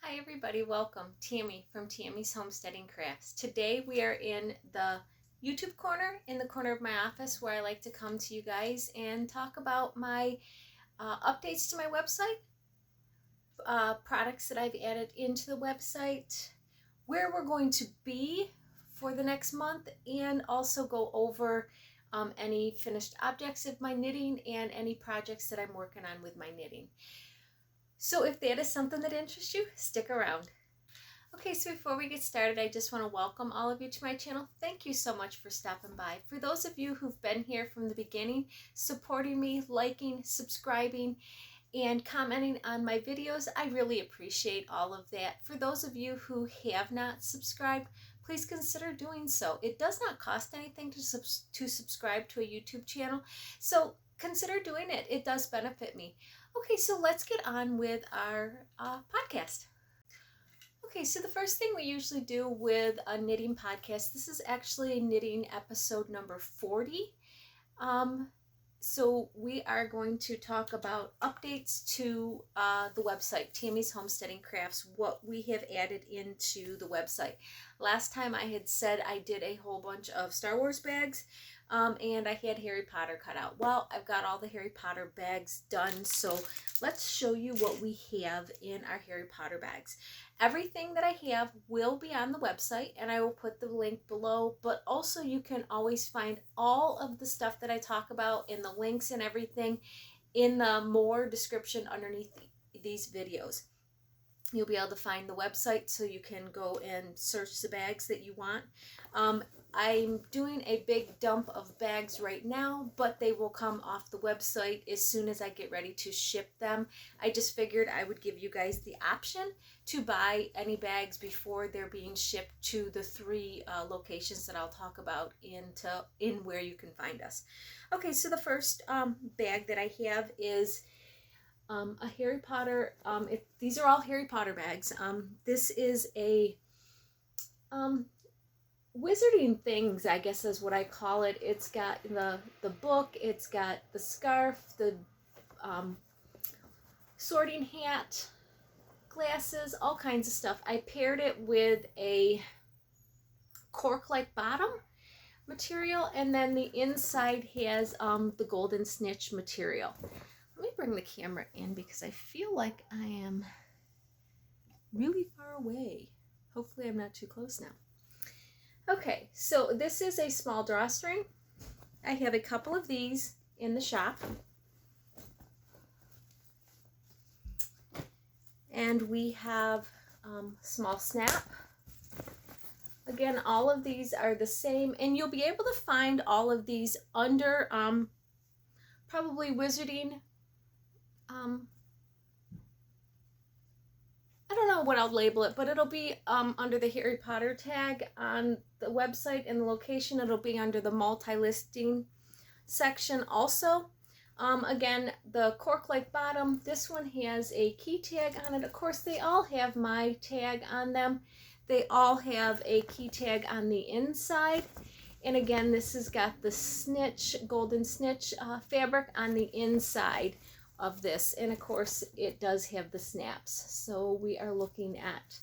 Hi everybody, welcome. Tammy from Tammy's Homesteading Crafts. Today we are in the YouTube corner, in the corner of my office where I like to come to you guys and talk about my updates to my website, products that I've added into the website, where we're going to be for the next month, and also go over any finished objects of my knitting and any projects that I'm working on with my knitting. So if that is something that interests you, stick around. Okay, so before we get started, I just want to welcome all of you to my channel. Thank you so much for stopping by. For those of you who've been here from the beginning, supporting me, liking, subscribing, and commenting on my videos, I really appreciate all of that. For those of you who have not subscribed, please consider doing so. It does not cost anything to subscribe to a YouTube channel, so consider doing it. It does benefit me. Okay, so let's get on with our podcast. Okay, so the first thing we usually do with a knitting podcast, this is actually knitting episode number 40. So we are going to talk about updates to the website, Tammy's Homesteading Crafts, what we have added into the website. Last time I had said I did a whole bunch of Star Wars bags, and I had Harry Potter cut out. Well, I've got all the Harry Potter bags done, so let's show you what we have in our Harry Potter bags. Everything that I have will be on the website, and I will put the link below, but also you can always find all of the stuff that I talk about and the links and everything in the more description underneath these videos. You'll be able to find the website so you can go and search the bags that you want. I'm doing a big dump of bags right now, but they will come off the website as soon as I get ready to ship them. I just figured I would give you guys the option to buy any bags before they're being shipped to the three locations that I'll talk about in where you can find us. Okay, so the first bag that I have is a Harry Potter, these are all Harry Potter bags. This is a wizarding things, I guess is what I call it. It's got the book, it's got the scarf, the sorting hat, glasses, all kinds of stuff. I paired it with a cork-like bottom material, and then the inside has the golden snitch material. Let me bring the camera in because I feel like I am really far away. Hopefully I'm not too close now. Okay, so this is a small drawstring. I have a couple of these in the shop. And we have small snap. Again, all of these are the same, and you'll be able to find all of these under probably wizarding. I don't know what I'll label it, but it'll be under the Harry Potter tag on the website, and the location it'll be under the multi-listing section also. Again, the cork-like bottom, this one has a key tag on it. Of course, they all have my tag on them. They all have a key tag on the inside. And again, this has got the snitch, golden snitch fabric on the inside of this, and of course it does have the snaps, so we are looking at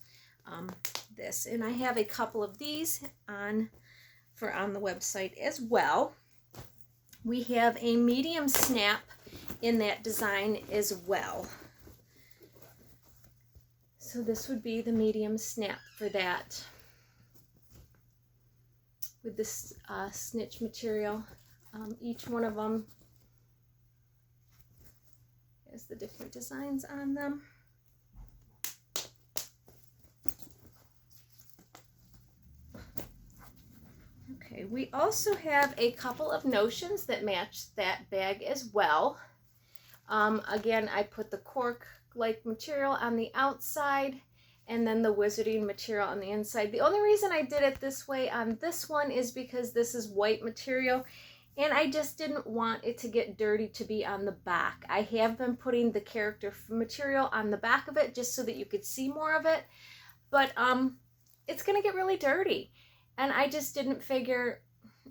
this, and I have a couple of these on the website as well. We have a medium snap in that design as well, so this would be the medium snap for that with this snitch material. Each one of them the different designs on them. Okay, we also have a couple of notions that match that bag as well. Again, I put the cork-like material on the outside and then the wizarding material on the inside. The only reason I did it this way on this one is because this is white material, and I just didn't want it to get dirty to be on the back. I have been putting the character material on the back of it just so that you could see more of it, but it's gonna get really dirty, and I just didn't figure,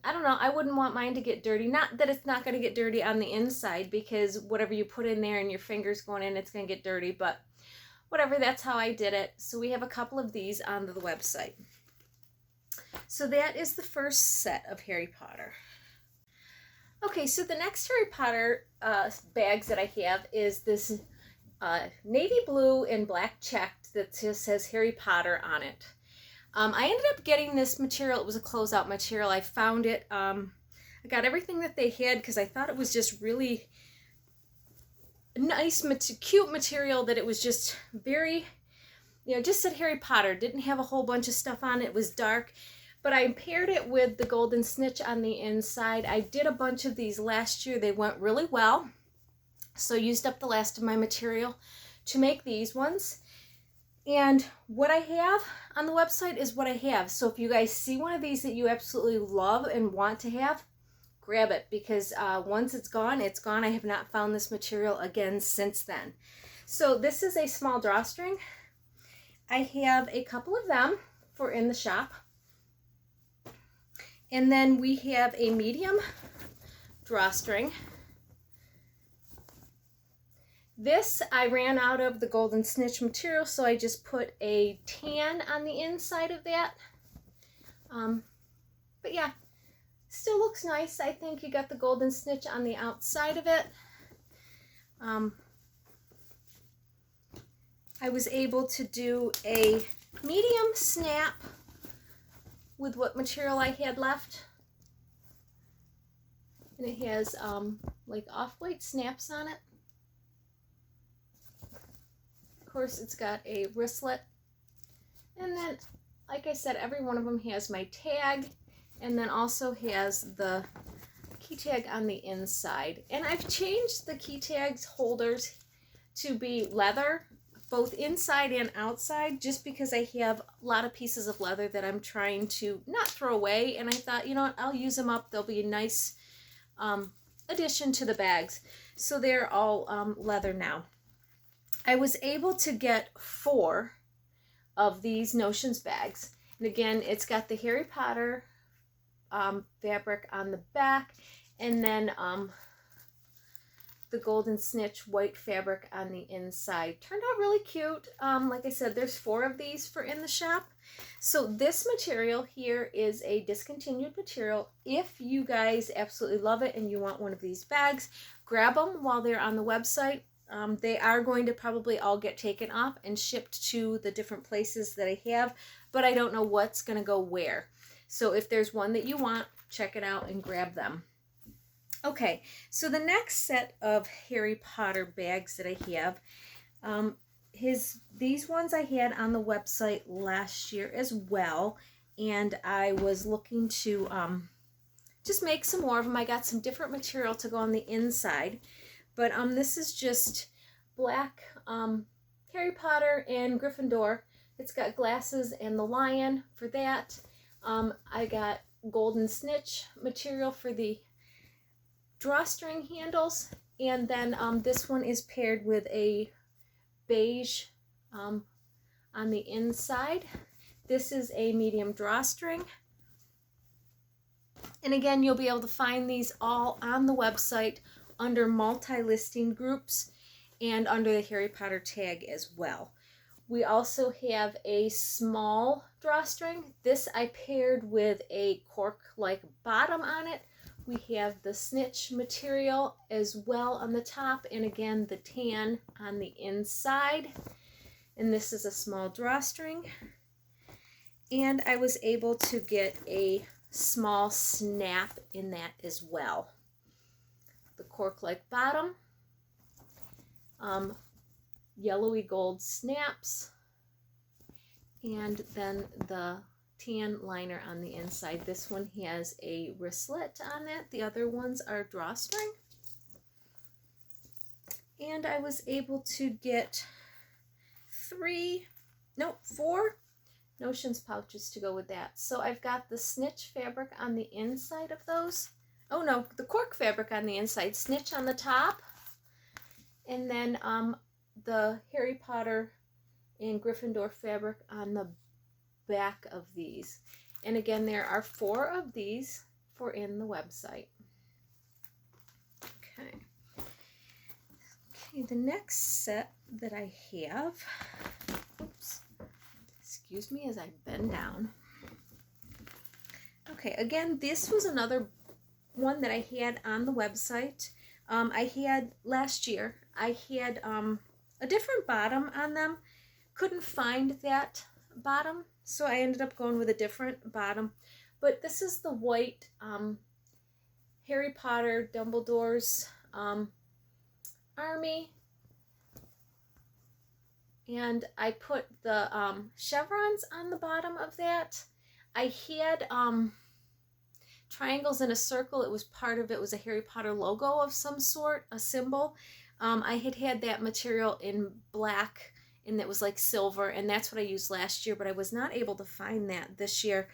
I don't know, I wouldn't want mine to get dirty. Not that it's not gonna get dirty on the inside, because whatever you put in there and your fingers going in, it's gonna get dirty, but whatever, that's how I did it. So we have a couple of these on the website. So that is the first set of Harry Potter. Okay, so the next Harry Potter bags that I have is this navy blue and black checked that just says Harry Potter on it. I ended up getting this material. It was a closeout material. I found it. I got everything that they had because I thought it was just really nice, cute material, that it was just very, just said Harry Potter. Didn't have a whole bunch of stuff on it. It was dark. But I paired it with the golden snitch on the inside. I did a bunch of these last year. They went really well. So I used up the last of my material to make these ones. And what I have on the website is what I have. So if you guys see one of these that you absolutely love and want to have, grab it, because once it's gone, it's gone. I have not found this material again since then. So this is a small drawstring. I have a couple of them for in the shop. And then we have a medium drawstring. This, I ran out of the golden snitch material, so I just put a tan on the inside of that. But yeah, still looks nice. I think you got the golden snitch on the outside of it. I was able to do a medium snap with what material I had left. And it has like off-white snaps on it. Of course, it's got a wristlet. And then, like I said, every one of them has my tag, and then also has the key tag on the inside. And I've changed the key tags holders to be leather, both inside and outside, just because I have a lot of pieces of leather that I'm trying to not throw away. And I thought, you know what, I'll use them up. They'll be a nice addition to the bags. So they're all leather now. I was able to get 4 of these Notions bags. And again, it's got the Harry Potter fabric on the back, and then the golden snitch white fabric on the inside. Turned out really cute. Like I said, there's 4 of these for in the shop. So this material here is a discontinued material. If you guys absolutely love it and you want one of these bags, grab them while they're on the website. They are going to probably all get taken off and shipped to the different places that I have, but I don't know what's going to go where. So if there's one that you want, check it out and grab them. Okay, so the next set of Harry Potter bags that I have, these ones I had on the website last year as well, and I was looking to just make some more of them. I got some different material to go on the inside. But this is just black Harry Potter and Gryffindor. It's got glasses and the lion for that. I got golden snitch material for the drawstring handles. And then this one is paired with a beige on the inside. This is a medium drawstring. And again, you'll be able to find these all on the website under multi-listing groups and under the Harry Potter tag as well. We also have a small drawstring. This I paired with a cork-like bottom on it. We have the snitch material as well on the top, and again the tan on the inside. And this is a small drawstring. And I was able to get a small snap in that as well. The cork-like bottom, yellowy gold snaps, and then the tan liner on the inside. This one has a wristlet on it. The other ones are drawstring. And I was able to get 4 Notions pouches to go with that. So I've got the snitch fabric on the inside of those. Oh no, the cork fabric on the inside, snitch on the top, and then the Harry Potter and Gryffindor fabric on the back of these. And again, there are 4 of these for in the website. Okay. Okay, the next set that I have, oops, excuse me as I bend down. Okay, again, this was another one that I had on the website. I had last year, I had a different bottom on them. Couldn't find that bottom, so I ended up going with a different bottom. But this is the white Harry Potter, Dumbledore's army. And I put the chevrons on the bottom of that. I had triangles in a circle. It was part of it was a Harry Potter logo of some sort, a symbol. I had that material in black, and that was like silver, and that's what I used last year, but I was not able to find that this year.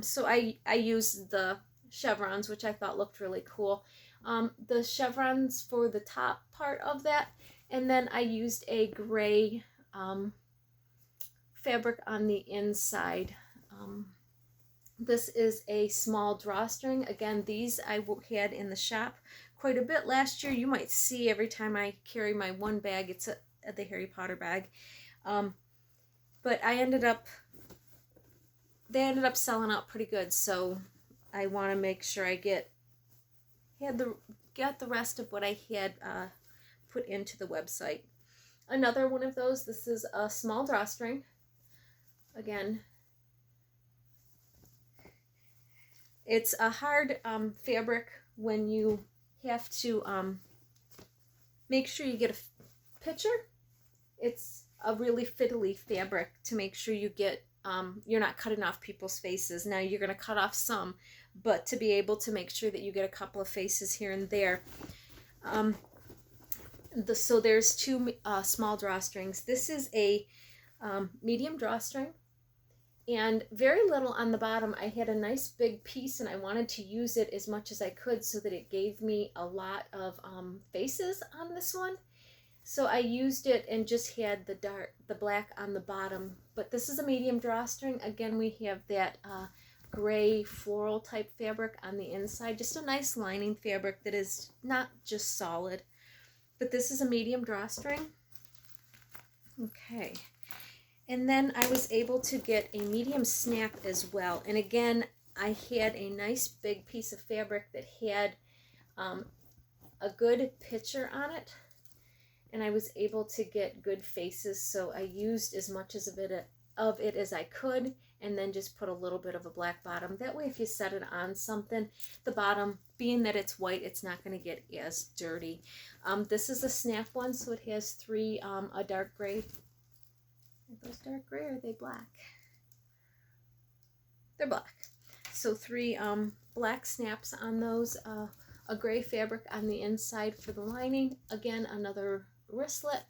So I used the chevrons, which I thought looked really cool. The chevrons for the top part of that, and then I used a gray fabric on the inside. This is a small drawstring. Again, these I had in the shop quite a bit last year. You might see every time I carry my one bag, it's the Harry Potter bag. But they ended up selling out pretty good, so I want to make sure I get the rest of what I had put into the website. Another one of those, this is a small drawstring. Again, it's a hard fabric when you have to make sure you get a picture. It's a really fiddly fabric to make sure you get, you're not cutting off people's faces. Now you're going to cut off some, but to be able to make sure that you get a couple of faces here and there. So there's two small drawstrings. This is a medium drawstring, and very little on the bottom. I had a nice big piece, and I wanted to use it as much as I could so that it gave me a lot of faces on this one. So I used it and just had the black on the bottom. But this is a medium drawstring. Again, we have that gray floral type fabric on the inside. Just a nice lining fabric that is not just solid. But this is a medium drawstring. Okay. And then I was able to get a medium snap as well. And again, I had a nice big piece of fabric that had a good picture on it. And I was able to get good faces, so I used as much of it as I could, and then just put a little bit of a black bottom. That way, if you set it on something, the bottom, being that it's white, it's not going to get as dirty. This is a snap one, so it has three, a dark gray. Are those dark gray or are they black? They're black. So three black snaps on those, a gray fabric on the inside for the lining. Again, another wristlet.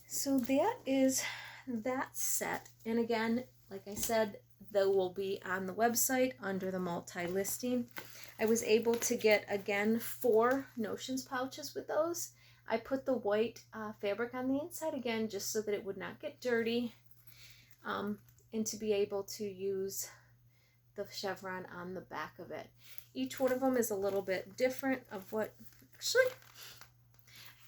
So that is that set. And again, like I said, they will be on the website under the multi-listing. I was able to get, again, 4 notions pouches with those. I put the white fabric on the inside again just so that it would not get dirty, and to be able to use the chevron on the back of it. Each one of them is a little bit different of what, actually,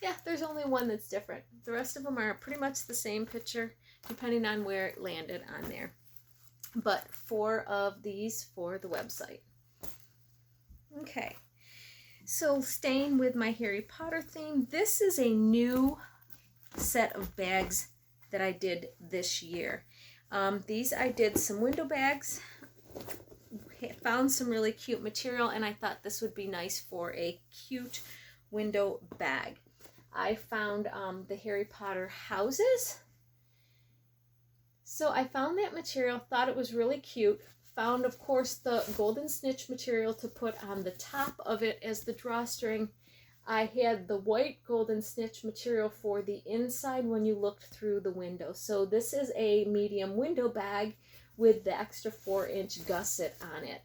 yeah, there's only one that's different. The rest of them are pretty much the same picture, depending on where it landed on there. But 4 of these for the website. Okay, so staying with my Harry Potter theme, this is a new set of bags that I did this year. These I did some window bags, found some really cute material, and I thought this would be nice for a cute window bag. I found the Harry Potter houses. So I found that material, thought it was really cute. Found, of course, the golden snitch material to put on the top of it as the drawstring. I had the white golden snitch material for the inside when you looked through the window. So this is a medium window bag with the extra 4-inch gusset on it.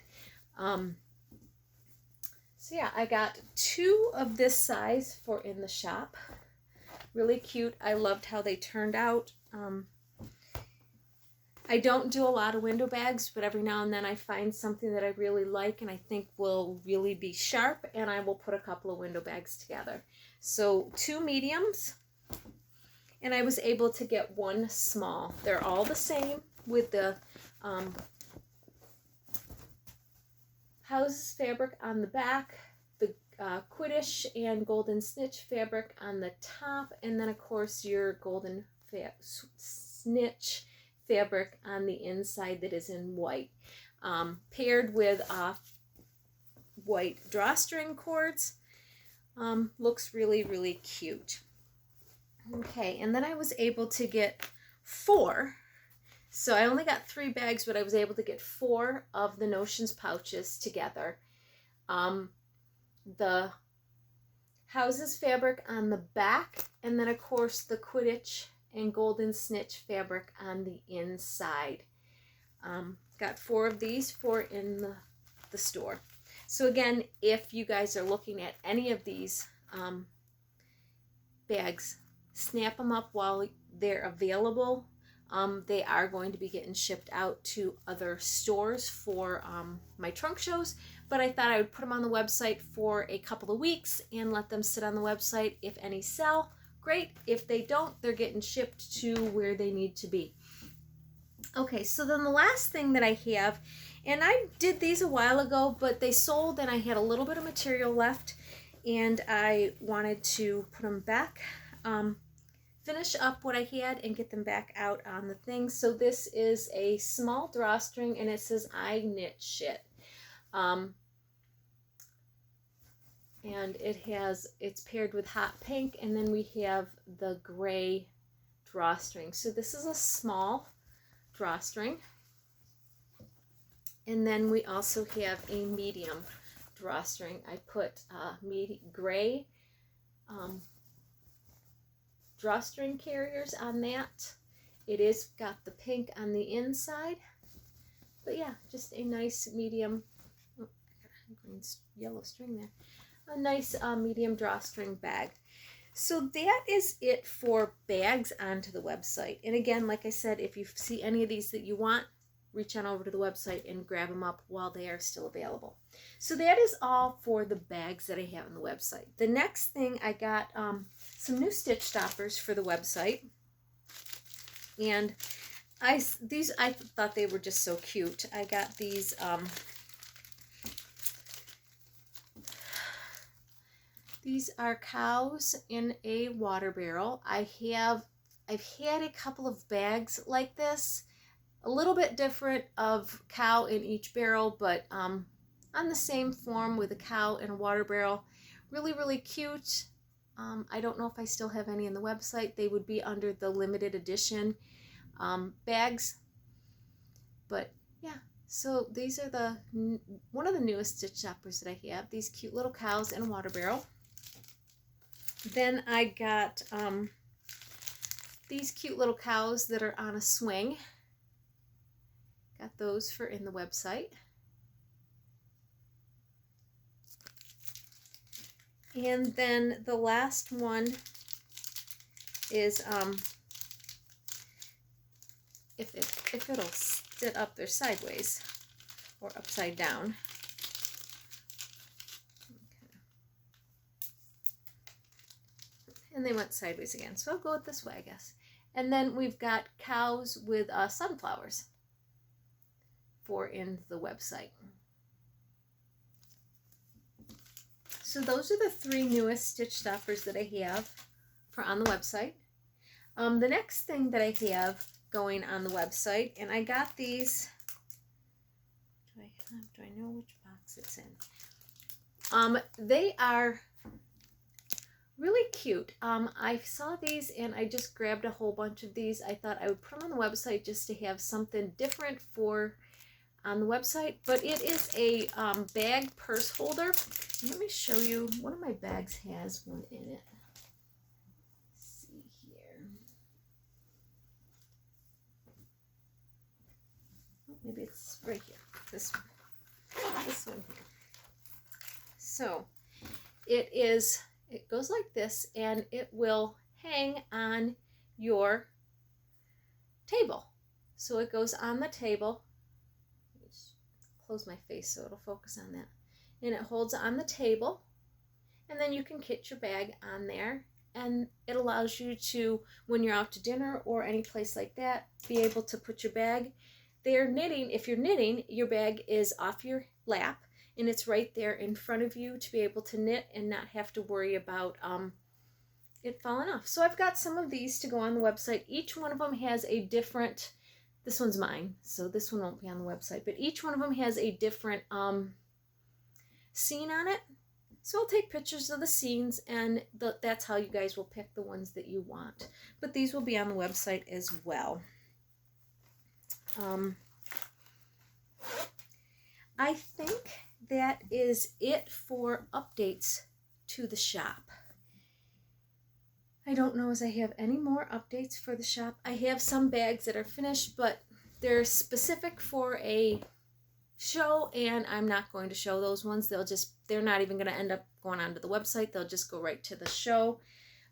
So yeah, I got 2 of this size for in the shop. Really cute. I loved how they turned out. I don't do a lot of window bags, but every now and then I find something that I really like and I think will really be sharp, and I will put a couple of window bags together. So 2 mediums, and I was able to get 1 small. They're all the same with the houses fabric on the back, the Quidditch and golden snitch fabric on the top, and then of course your golden snitch fabric on the inside that is in white, paired with white drawstring cords. Looks really, really cute. Okay, and then I was able to get 4. So I only got 3 bags, but I was able to get 4 of the Notions pouches together. The houses fabric on the back, and then of course the Quidditch and golden snitch fabric on the inside. Got 4 of these, 4 in the store. So again, if you guys are looking at any of these bags, snap them up while they're available. They are going to be getting shipped out to other stores for my trunk shows, but I thought I would put them on the website for a couple of weeks and let them sit on the website. If any sell, great. If they don't, they're getting shipped to where they need to be. Okay, so then the last thing that I have, and I did these a while ago, but they sold and I had a little bit of material left, and I wanted to put them back, finish up what I had and get them back out on the thing. So this is a small drawstring, and it says I knit shit. And it's paired with hot pink, and then we have the gray drawstring. So this is a small drawstring. And then we also have a medium drawstring. I put gray drawstring carriers on that. It is got the pink on the inside, but yeah, just a nice medium, green yellow string there, a nice medium drawstring bag. So that is it for bags onto the website. And again, like I said, if you see any of these that you want, reach on over to the website and grab them up while they are still available. So that is all for the bags that I have on the website. The next thing, I got some new stitch stoppers for the website, and I thought they were just so cute. I got these these are cows in a water barrel. I've had a couple of bags like this, a little bit different of cow in each barrel, but on the same form with a cow in a water barrel. Really, really cute. I don't know if I still have any on the website. They would be under the limited edition bags. But yeah, so these are one of the newest stitch stoppers that I have. These cute little cows in a water barrel. Then I got these cute little cows that are on a swing. Got those for in the website. And then the last one is if it'll sit up there sideways or upside down. Okay. And they went sideways again, so I'll go it this way, I guess. And then we've got cows with sunflowers for in the website. So those are the 3 newest stitch stoppers that I have for on the website. The next thing that I have going on the website, and I got these, do I know which box it's in? They are really cute. I saw these and I just grabbed a whole bunch of these. I thought I would put them on the website just to have something different for on the website, but it is a bag purse holder. Let me show you. One of my bags has one in it. Let's see here. Oh, maybe it's right here. This one here. So it goes like this, and it will hang on your table. So it goes on the table. Close my face so it'll focus on that. And it holds on the table, and then you can kit your bag on there, and it allows you to, when you're out to dinner or any place like that, be able to put your bag there knitting. If you're knitting, your bag is off your lap and it's right there in front of you to be able to knit and not have to worry about it falling off. So I've got some of these to go on the website. Each one of them has a different, this one's mine, so this one won't be on the website, but each one of them has a different scene on it. So I'll take pictures of the scenes, and that's how you guys will pick the ones that you want. But these will be on the website as well. I think that is it for updates to the shop. I don't know as I have any more updates for the shop. I have some bags that are finished, but they're specific for a show, and I'm not going to show those ones. They're not even going to end up going onto the website. They'll just go right to the show.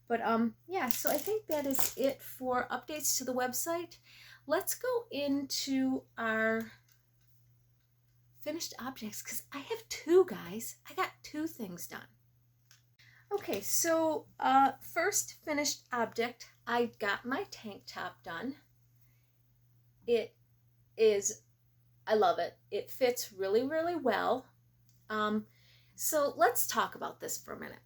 But yeah, so I think that is it for updates to the website. Let's go into our finished objects, because I have two, guys. I got two things done. Okay, so first finished object, I got my tank top done. It is, I love it. It fits really, really well. So let's talk about this for a minute.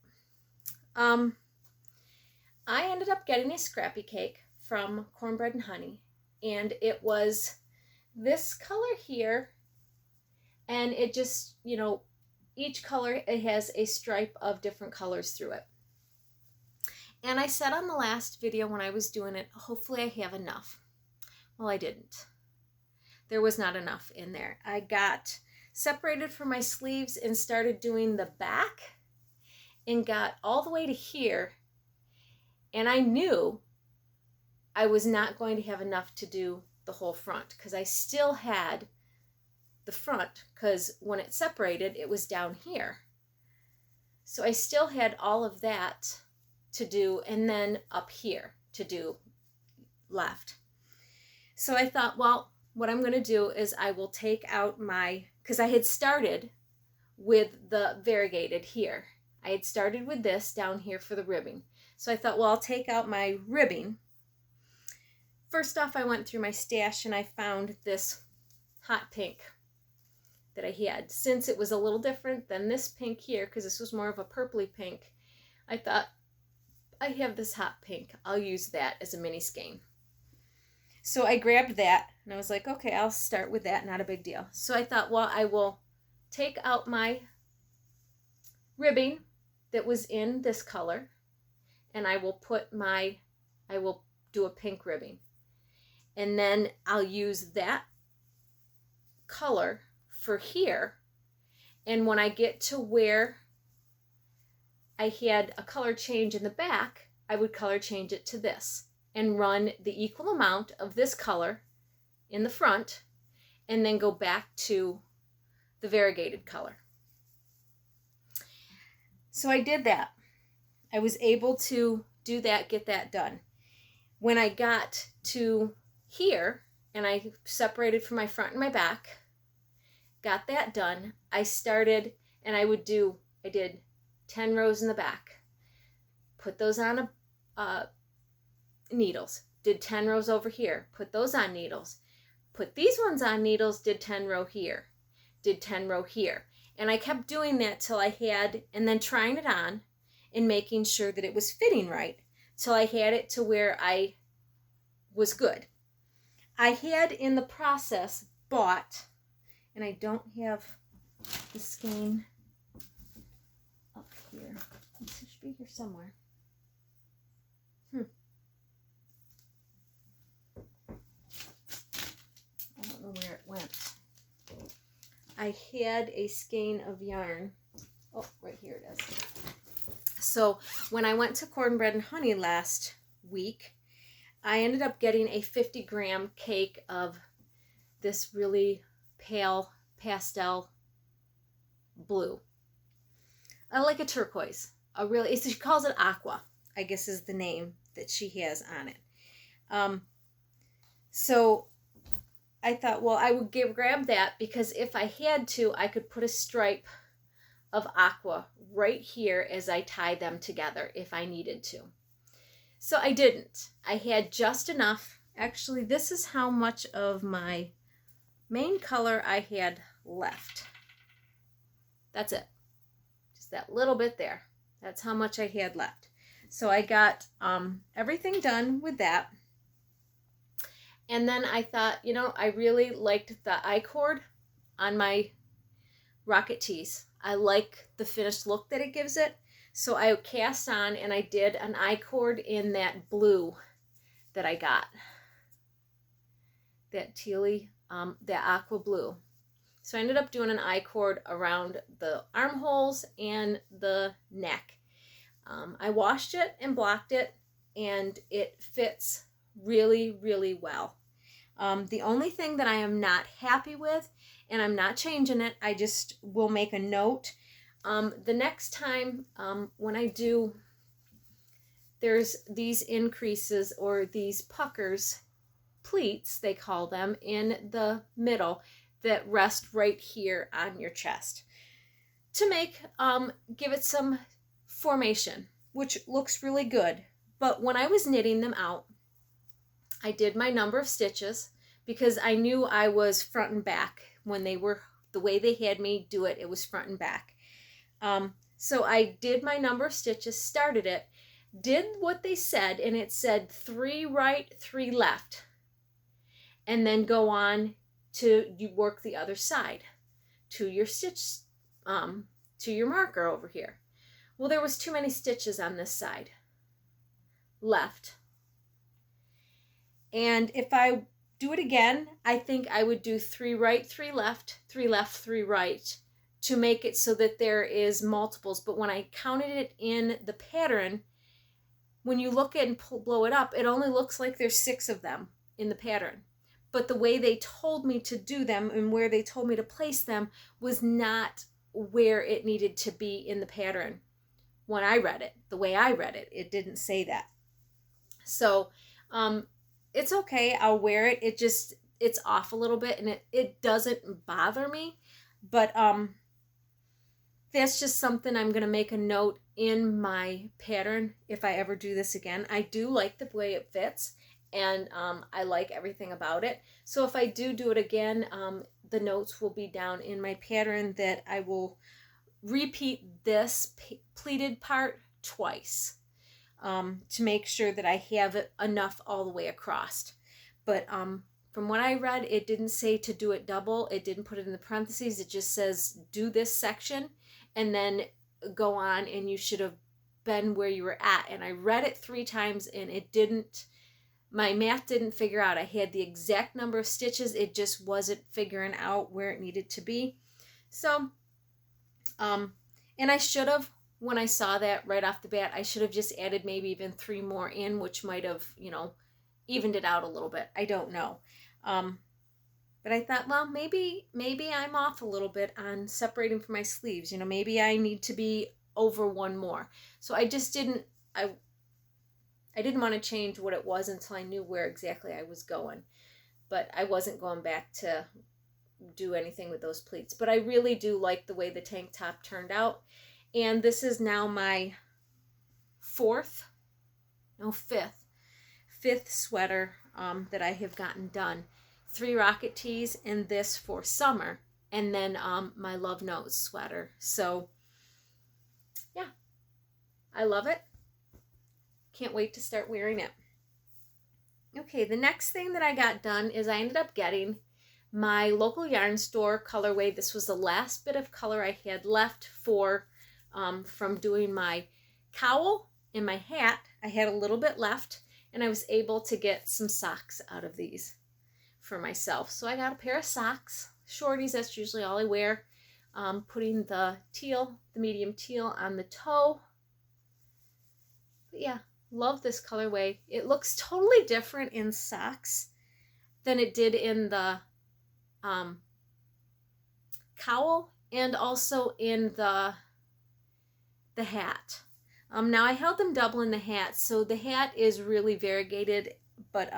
I ended up getting a scrappy cake from Cornbread Honey, and it was this color here, and it just, you know, each color, it has a stripe of different colors through it. And I said on the last video when I was doing it, hopefully I have enough. Well, I didn't. There was not enough in there. I got separated from my sleeves and started doing the back and got all the way to here. And I knew I was not going to have enough to do the whole front, because I still had the front, because when it separated, it was down here. So I still had all of that to do, and then up here to do left. So I thought, well, what I'm going to do is I will take out my, because I had started with the variegated here. I had started with this down here for the ribbing. So I thought, well, I'll take out my ribbing. First off, I went through my stash and I found this hot pink that I had. Since it was a little different than this pink here, because this was more of a purpley pink, I thought, I have this hot pink. I'll use that as a mini skein. So I grabbed that and I was like, okay, I'll start with that, not a big deal. So I thought, well, I will take out my ribbing that was in this color, and I will do a pink ribbing. And then I'll use that color for here, and when I get to where I had a color change in the back, I would color change it to this and run the equal amount of this color in the front, and then go back to the variegated color. So I did that. I was able to do that, get that done. When I got to here and I separated from my front and my back, got that done, I started, and I did 10 rows in the back, put those on needles, did 10 rows over here, put those on needles, put these ones on needles, did 10 row here, did 10 row here. And I kept doing that till I had, and then trying it on and making sure that it was fitting right, till I had it to where I was good. I had in the process bought, and I don't have the skein up here. It should be here somewhere. I don't know where it went. I had a skein of yarn. Oh, right here it is. So when I went to Cornbread Honey last week, I ended up getting a 50-gram cake of this really pale pastel blue. I like a turquoise. She calls it aqua, I guess is the name that she has on it. So I thought, well, I would grab that, because if I had to, I could put a stripe of aqua right here as I tie them together if I needed to. So I didn't. I had just enough. Actually, this is how much of my main color I had left. That's it. Just that little bit there. That's how much I had left. So I got everything done with that. And then I thought, you know, I really liked the I-cord on my rocket tees. I like the finished look that it gives it. So I cast on and I did an I-cord in that blue that I got. That tealy, that aqua blue. So I ended up doing an I-cord around the armholes and the neck. I washed it and blocked it, and it fits really, really well. The only thing that I am not happy with, and I'm not changing it, I just will make a note. The next time when I do, there's these increases or these puckers, pleats they call them, in the middle that rest right here on your chest to make, give it some formation, which looks really good. But when I was knitting them out, I did my number of stitches because I knew I was front and back when they were the way they had me do it. It was front and back. So I did my number of stitches, started it, did what they said, and it said 3 right, 3 left, and then go on to you work the other side to your stitch, to your marker over here. Well, there was too many stitches on this side left. And if I do it again, I think I would do 3 right, 3 left, 3 left, 3 right to make it so that there is multiples. But when I counted it in the pattern, when you look at and blow it up, it only looks like there's 6 of them in the pattern. But the way they told me to do them and where they told me to place them was not where it needed to be in the pattern. When I read it, the way I read it, it didn't say that. So it's okay. I'll wear it. It's off a little bit, and it doesn't bother me. But that's just something I'm going to make a note in my pattern if I ever do this again. I do like the way it fits, and I like everything about it. So if I do it again, the notes will be down in my pattern that I will repeat this pleated part twice to make sure that I have it enough all the way across. But from what I read, it didn't say to do it double. It didn't put it in the parentheses. It just says do this section and then go on, and you should have been where you were at. And I read it 3 times, and it didn't, my math didn't figure out. I had the exact number of stitches. It just wasn't figuring out where it needed to be. So and I should have, when I saw that right off the bat, I should have just added maybe even 3 more in, which might have, you know, evened it out a little bit. I don't know. But I thought, well, maybe I'm off a little bit on separating from my sleeves. You know, maybe I need to be over 1 more. So I just didn't, I didn't want to change what it was until I knew where exactly I was going. But I wasn't going back to do anything with those pleats. But I really do like the way the tank top turned out. And this is now my fifth sweater that I have gotten done. 3 rocket tees and this for summer, and then my Love Notes sweater. So yeah, I love it. Can't wait to start wearing it. Okay, the next thing that I got done is I ended up getting my local yarn store colorway. This was the last bit of color I had left for from doing my cowl and my hat. I had a little bit left, and I was able to get some socks out of these for myself. So I got a pair of socks, shorties, that's usually all I wear. Putting the medium teal on the toe. But yeah, love this colorway. It looks totally different in socks than it did in the cowl and also in the hat. Now I held them double in the hat, so the hat is really variegated, but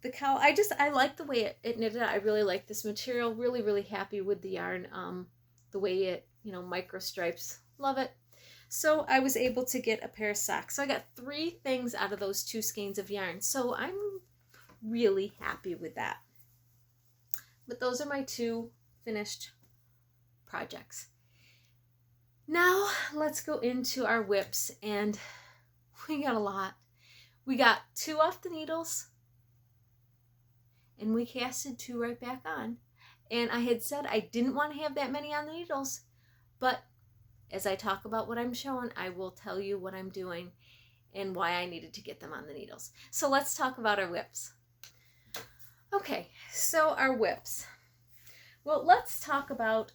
the cowl, I like the way it knitted. I really like this material. Really, really happy with the yarn, the way it micro stripes. Love it. So I was able to get a pair of socks. So I got 3 things out of those 2 skeins of yarn. So I'm really happy with that. But those are my 2 finished projects. Now let's go into our whips, and we got a lot. We got 2 off the needles, and we casted 2 right back on. And I had said I didn't want to have that many on the needles, but as I talk about what I'm showing, I will tell you what I'm doing and why I needed to get them on the needles. So let's talk about our whips. Okay, so our whips. Well, let's talk about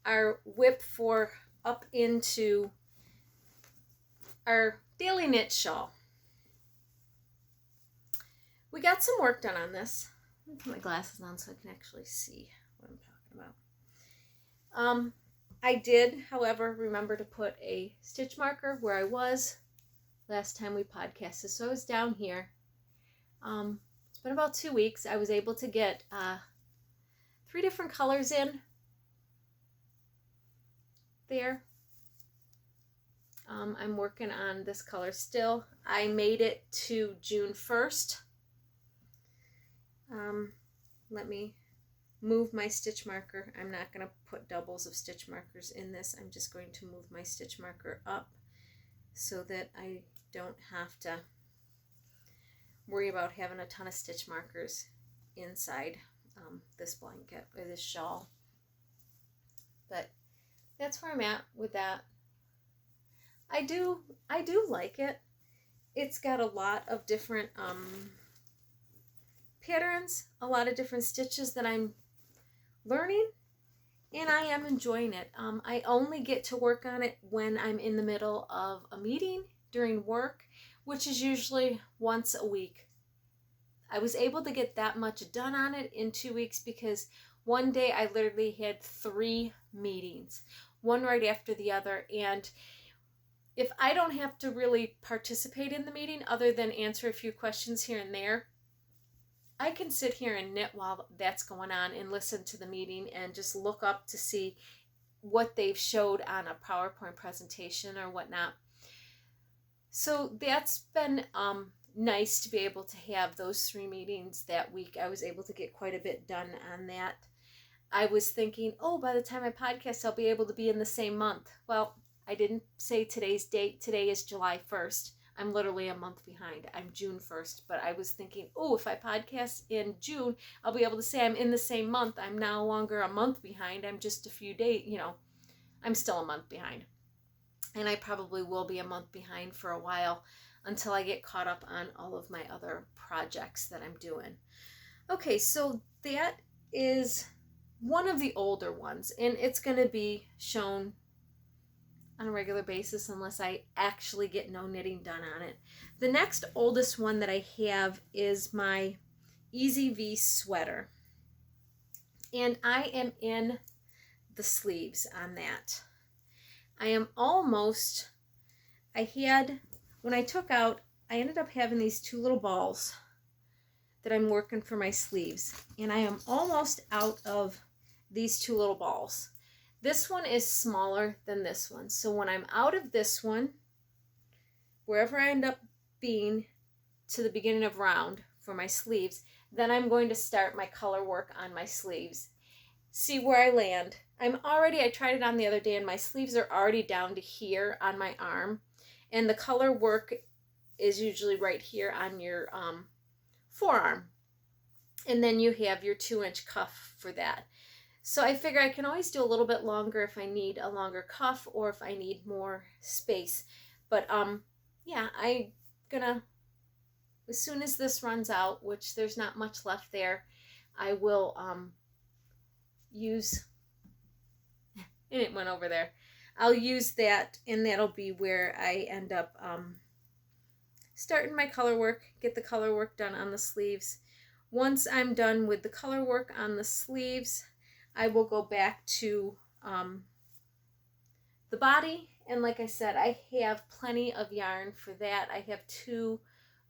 our whip for up into our daily knit shawl. We got some work done on this. Let me put my glasses on so I can actually see what I'm talking about. I did, however, remember to put a stitch marker where I was last time we podcasted. So I was down here. It's been about 2 weeks. I was able to get 3 different colors in there. I'm working on this color still. I made it to June 1st. Let me move my stitch marker. I'm not going to put doubles of stitch markers in this. I'm just going to move my stitch marker up so that I don't have to worry about having a ton of stitch markers inside this blanket or this shawl. But that's where I'm at with that. I do like it. It's got a lot of different patterns, a lot of different stitches that I'm learning, and I am enjoying it. I only get to work on it when I'm in the middle of a meeting during work, which is usually once a week. I was able to get that much done on it in 2 weeks because one day I literally had 3 meetings, one right after the other, and if I don't have to really participate in the meeting other than answer a few questions here and there, I can sit here and knit while that's going on and listen to the meeting and just look up to see what they've showed on a PowerPoint presentation or whatnot. So that's been nice to be able to have those 3 meetings that week. I was able to get quite a bit done on that. I was thinking, oh, by the time I podcast, I'll be able to be in the same month. Well, I didn't say today's date. Today is July 1st. I'm literally a month behind. I'm June 1st, but I was thinking, oh, if I podcast in June, I'll be able to say I'm in the same month. I'm no longer a month behind. I'm just a few days, I'm still a month behind. And I probably will be a month behind for a while until I get caught up on all of my other projects that I'm doing. Okay, so that is one of the older ones, and it's going to be shown on a regular basis unless I actually get no knitting done on it. The next oldest one that I have is my Easy V sweater, and I am in the sleeves on that. I am almost, when I took out, I ended up having these 2 little balls that I'm working for my sleeves, and I am almost out of these 2 little balls. This one is smaller than this one. So when I'm out of this one, wherever I end up being to the beginning of round for my sleeves, then I'm going to start my color work on my sleeves. See where I land. I tried it on the other day, and my sleeves are already down to here on my arm. And the color work is usually right here on your forearm. And then you have your 2-inch cuff for that. So I figure I can always do a little bit longer if I need a longer cuff or if I need more space. But yeah, I'm gonna, as soon as this runs out, which there's not much left there, I will use, and it went over there. I'll use that, and that'll be where I end up starting my color work, get the color work done on the sleeves. Once I'm done with the color work on the sleeves, I will go back to the body, and like I said, I have plenty of yarn for that. I have 2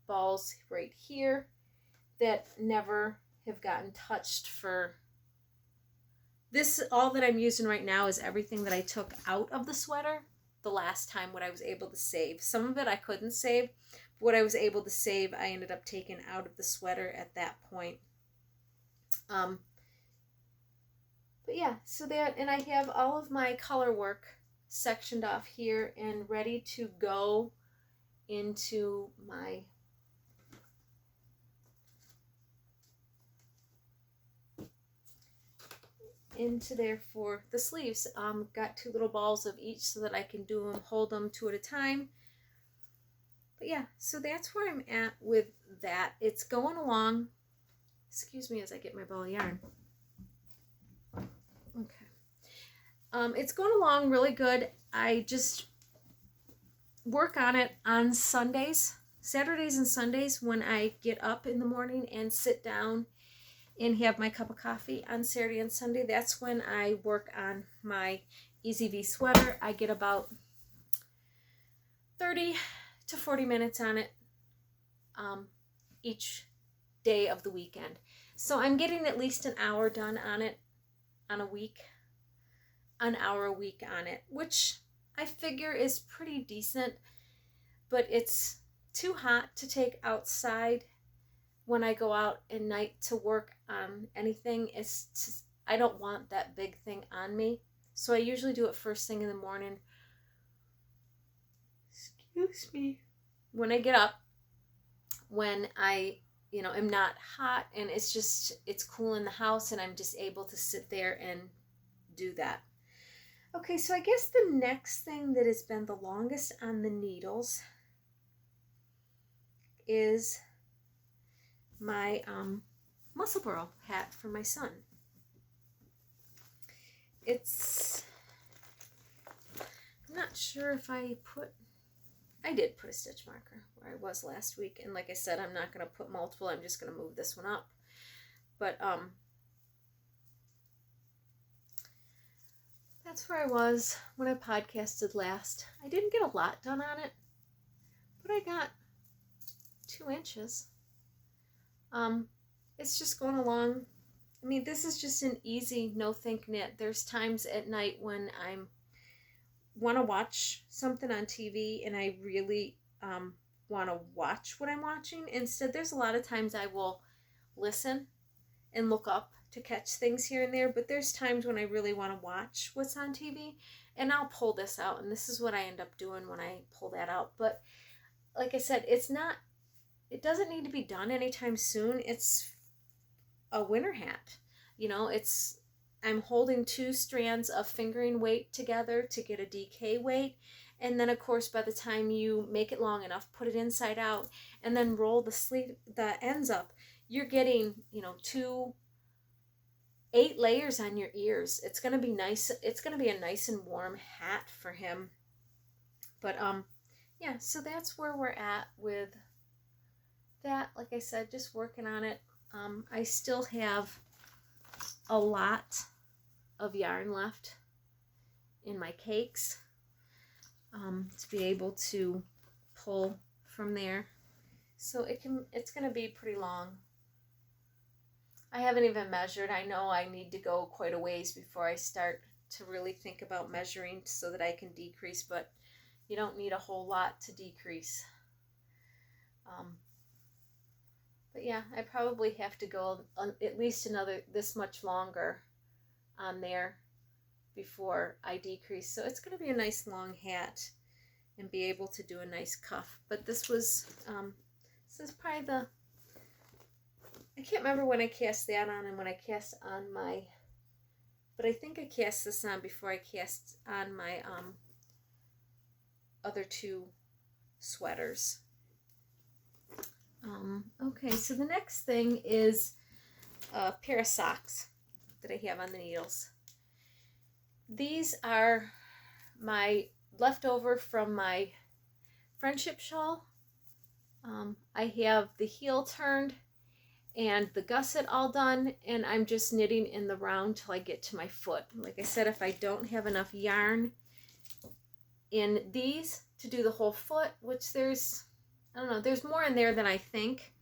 balls right here that never have gotten touched for This, all that I'm using right now is everything that I took out of the sweater the last time, what I was able to save. Some of it I couldn't save. But what I was able to save, I ended up taking out of the sweater at that point. But yeah, so that, and I have all of my color work sectioned off here and ready to go into my into there for the sleeves. Got 2 little balls of each so that I can do them, hold them 2 at a time. But yeah, so that's where I'm at with that. It's going along. Excuse me as I get my ball of yarn. Okay. It's going along really good. I just work on it on Sundays, Saturdays and Sundays, when I get up in the morning and sit down and have my cup of coffee on Saturday and Sunday. That's when I work on my Easy V sweater. I get about 30 to 40 minutes on it each day of the weekend. So I'm getting at least an hour done on it on a week, an hour a week on it, which I figure is pretty decent, but it's too hot to take outside when I go out at night to work on anything. I don't want that big thing on me. So I usually do it first thing in the morning. Excuse me. When I get up, when I, am not hot and it's cool in the house and I'm just able to sit there and do that. Okay, so I guess the next thing that has been the longest on the needles is my Musselboro hat for my son. I'm not sure if I did put a stitch marker where I was last week, and like I said, I'm not going to put multiple, I'm just going to move this one up. But that's where I was when I podcasted last. I didn't get a lot done on it, but I got 2 inches. It's just going along. I mean, this is just an easy no-think knit. There's times at night when I want to watch something on TV and I really want to watch what I'm watching. Instead, there's a lot of times I will listen and look up to catch things here and there, but there's times when I really want to watch what's on TV, and I'll pull this out, and this is what I end up doing when I pull that out. But like I said, it doesn't need to be done anytime soon. It's a winter hat. I'm holding 2 strands of fingering weight together to get a DK weight. And then of course, by the time you make it long enough, put it inside out and then roll the ends up, you're getting, 8 layers on your ears. It's going to be nice. It's going to be a nice and warm hat for him. But yeah, so that's where we're at with that. Like I said, just working on it. I still have a lot of yarn left in my cakes to be able to pull from there. So it's going to be pretty long. I haven't even measured. I know I need to go quite a ways before I start to really think about measuring so that I can decrease, but you don't need a whole lot to decrease. But yeah, I probably have to go at least another this much longer on there before I decrease. So it's going to be a nice long hat and be able to do a nice cuff. But this is probably I can't remember when I cast that on and when I cast on but I think I cast this on before I cast on my other 2 sweaters. Okay, so the next thing is a pair of socks that I have on the needles. These are my leftover from my friendship shawl. I have the heel turned and the gusset all done, and I'm just knitting in the round till I get to my foot. Like I said, if I don't have enough yarn in these to do the whole foot, which there's more in there than I think.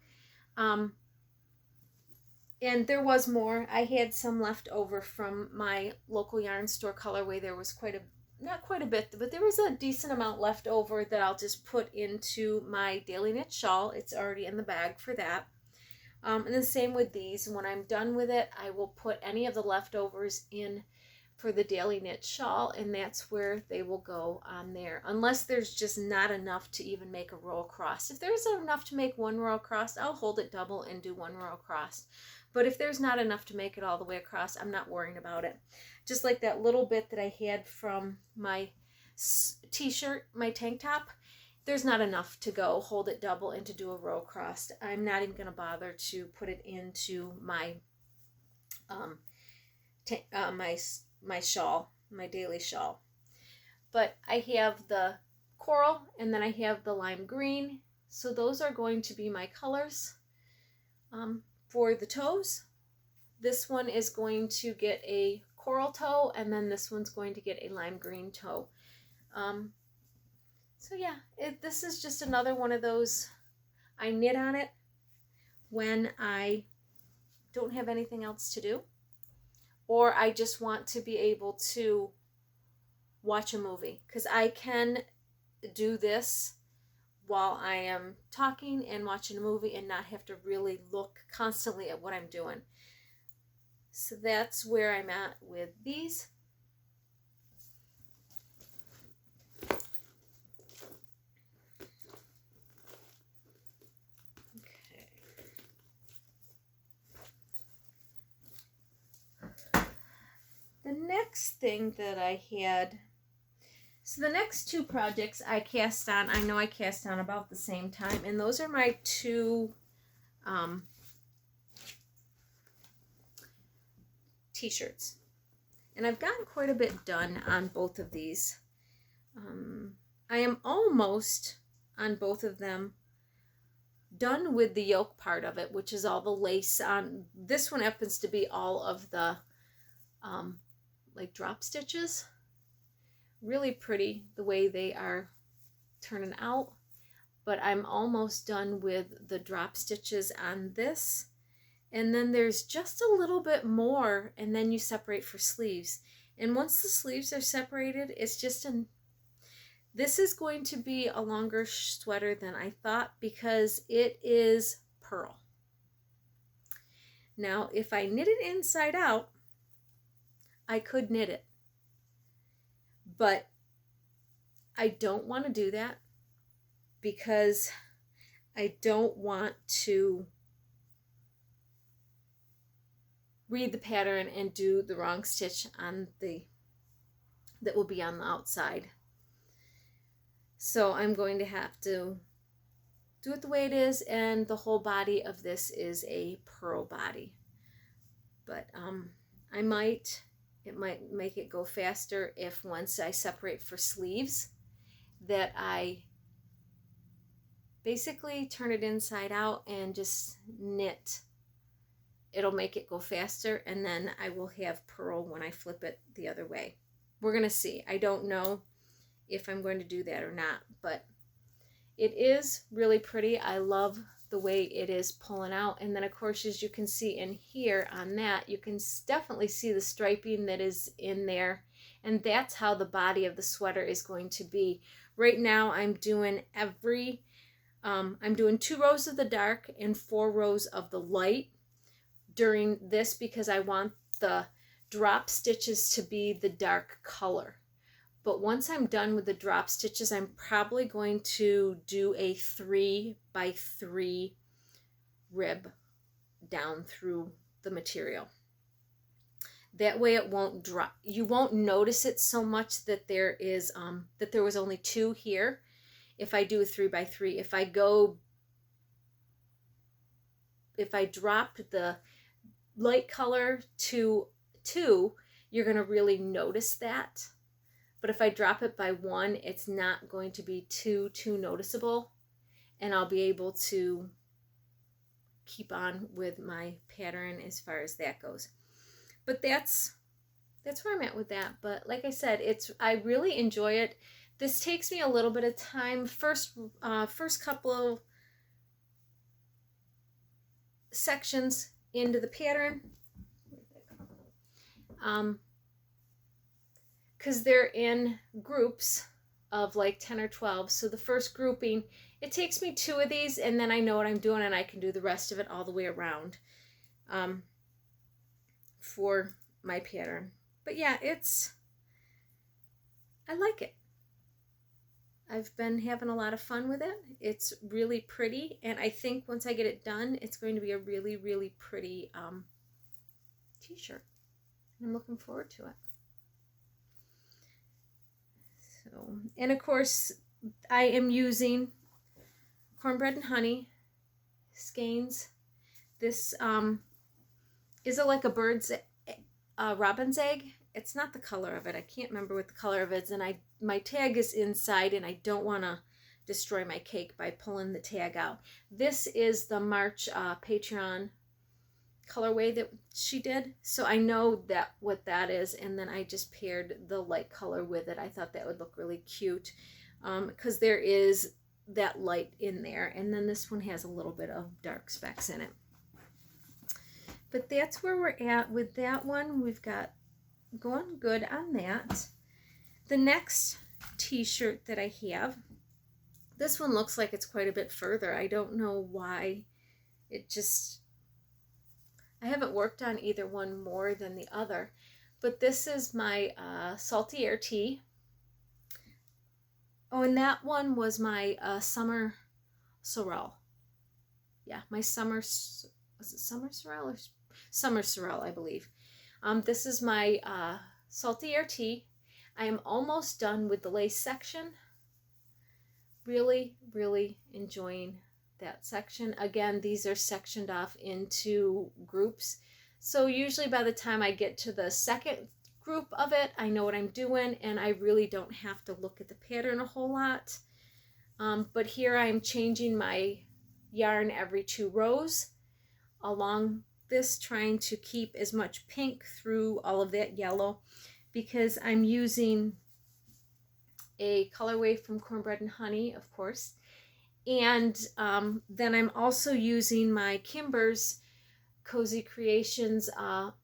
And there was more. I had some left over from my local yarn store colorway. There was not quite a bit, but there was a decent amount left over that I'll just put into my daily knit shawl. It's already in the bag for that. And the same with these. When I'm done with it, I will put any of the leftovers in for the daily knit shawl, and that's where they will go on there, unless there's just not enough to even make a row across. If there's enough to make one row across, I'll hold it double and do one row across. But if there's not enough to make it all the way across, I'm not worrying about it. Just like that little bit that I had from my t-shirt, my tank top, there's not enough to go hold it double and to do a row across. I'm not even going to bother to put it into my my shawl, my daily shawl. But I have the coral and then I have the lime green. So those are going to be my colors for the toes. This one is going to get a coral toe, and then this one's going to get a lime green toe. So yeah, this is just another one of those, I knit on it when I don't have anything else to do, or I just want to be able to watch a movie, because I can do this while I am talking and watching a movie and not have to really look constantly at what I'm doing. So that's where I'm at with these. The next thing that I had, so the next two projects I cast on, I know I cast on about the same time, and those are my two t-shirts. And I've gotten quite a bit done on both of these. I am almost on both of them done with the yoke part of it, which is all the lace on. This one happens to be all of the like drop stitches. Really pretty the way they are turning out, but I'm almost done with the drop stitches on this. And then there's just a little bit more, and then you separate for sleeves. And once the sleeves are separated, it's just this is going to be a longer sweater than I thought, because it is pearl. Now, if I knit it inside out, I could knit it, but I don't want to do that because I don't want to read the pattern and do the wrong stitch on that will be on the outside. So I'm going to have to do it the way it is, and the whole body of this is a pearl body. But it might make it go faster if once I separate for sleeves that I basically turn it inside out and just knit. It'll make it go faster, and then I will have pearl when I flip it the other way. We're going to see. I don't know if I'm going to do that or not, but it is really pretty. I love the way it is pulling out. And then of course, as you can see in here on that, you can definitely see the striping that is in there, and that's how the body of the sweater is going to be. Right now I'm doing I'm doing 2 rows of the dark and 4 rows of the light during this, because I want the drop stitches to be the dark color. But once I'm done with the drop stitches, I'm probably going to do a 3x3 rib down through the material. That way it won't drop. You won't notice it so much that there was only 2 here. If I do a 3x3, if I drop the light color to 2, you're going to really notice that. But if I drop it by 1, it's not going to be too noticeable, and I'll be able to keep on with my pattern as far as that goes. But that's where I'm at with that. But like I said, I really enjoy it. This takes me a little bit of time. First couple of sections into the pattern. Because they're in groups of like 10 or 12. So the first grouping, it takes me 2 of these, and then I know what I'm doing, and I can do the rest of it all the way around for my pattern. But yeah, I like it. I've been having a lot of fun with it. It's really pretty, and I think once I get it done, it's going to be a really, really pretty t-shirt. I'm looking forward to it. So, and of course, I am using Cornbread Honey skeins. This is like a bird's robin's egg. It's not the color of it. I can't remember what the color of it is, and my tag is inside, and I don't want to destroy my cake by pulling the tag out. This is the March Patreon colorway that she did, so I know what that is, and then I just paired the light color with it. I thought that would look really cute because there is that light in there, and then this one has a little bit of dark specks in it. But that's where we're at with that one. We've got going good on that. The next t-shirt that I have, this one looks like it's quite a bit further. I don't know why. I haven't worked on either one more than the other, but this is my Salty Air Tea. Oh, and that one was my summer sorrel. Yeah, my summer, was it summer sorrel or summer sorrel, I believe. This is my Salty Air Tea. I am almost done with the lace section. Really, really enjoying that section. Again, these are sectioned off into groups. So usually by the time I get to the second group of it, I know what I'm doing, and I really don't have to look at the pattern a whole lot. But here I'm changing my yarn every 2 rows along this, trying to keep as much pink through all of that yellow, because I'm using a colorway from Cornbread and Honey, of course. And then I'm also using my Kimber's Cozy Creations,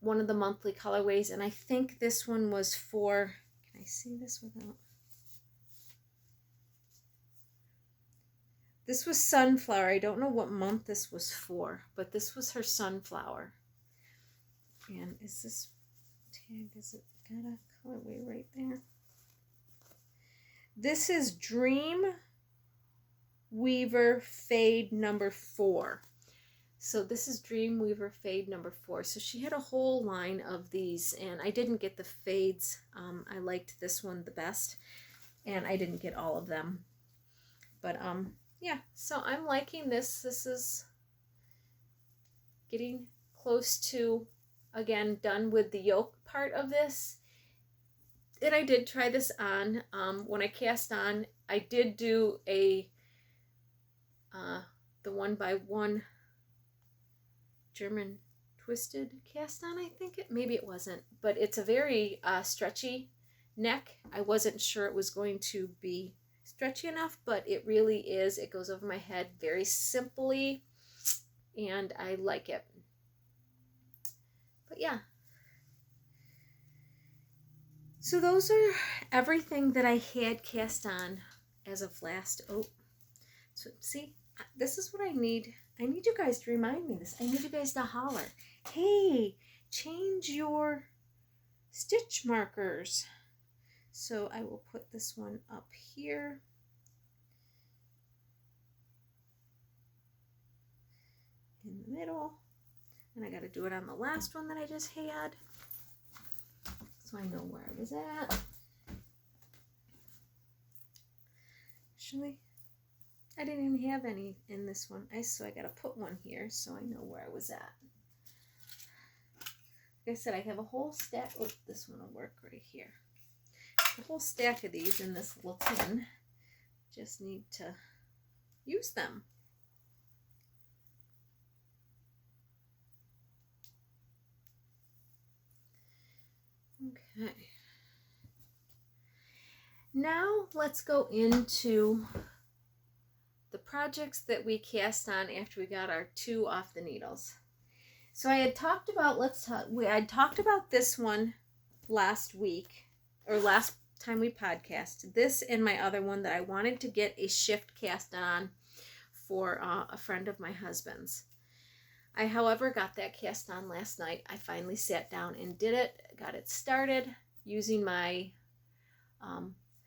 one of the monthly colorways, and I think this one was for, can I see this without? This was Sunflower. I don't know what month this was for, but this was her Sunflower. And is this tag, is it got a colorway right there? This is Dream Weaver Fade number 4. So this is Dream Weaver Fade number 4. So she had a whole line of these, and I didn't get the fades. I liked this one the best, and I didn't get all of them. But yeah, so I'm liking this. This is getting close to, again, done with the yoke part of this. And I did try this on. When I cast on, I did do a the 1x1 German twisted cast on, I think maybe it wasn't, but it's a very stretchy neck. I wasn't sure it was going to be stretchy enough, but it really is. It goes over my head very simply, and I like it. But yeah, so those are everything that I had cast on as of last. Oh, so see, this is what I need. I need you guys to remind me this. I need you guys to holler, hey, change your stitch markers. So I will put this one up here. In the middle. And I got to do it on the last one that I just had, so I know where I was at. Actually, I didn't even have any in this one. So I got to put one here so I know where I was at. Like I said, I have a whole stack. Oh, this one will work right here. A whole stack of these in this little tin. Just need to use them. Okay. Now let's go into the projects that we cast on after we got our 2 off the needles. So I had talked about, I talked about this one last week, or last time we podcasted. This and my other one, that I wanted to get a shift cast on for a friend of my husband's. I, however, got that cast on last night. I finally sat down and did it, got it started using my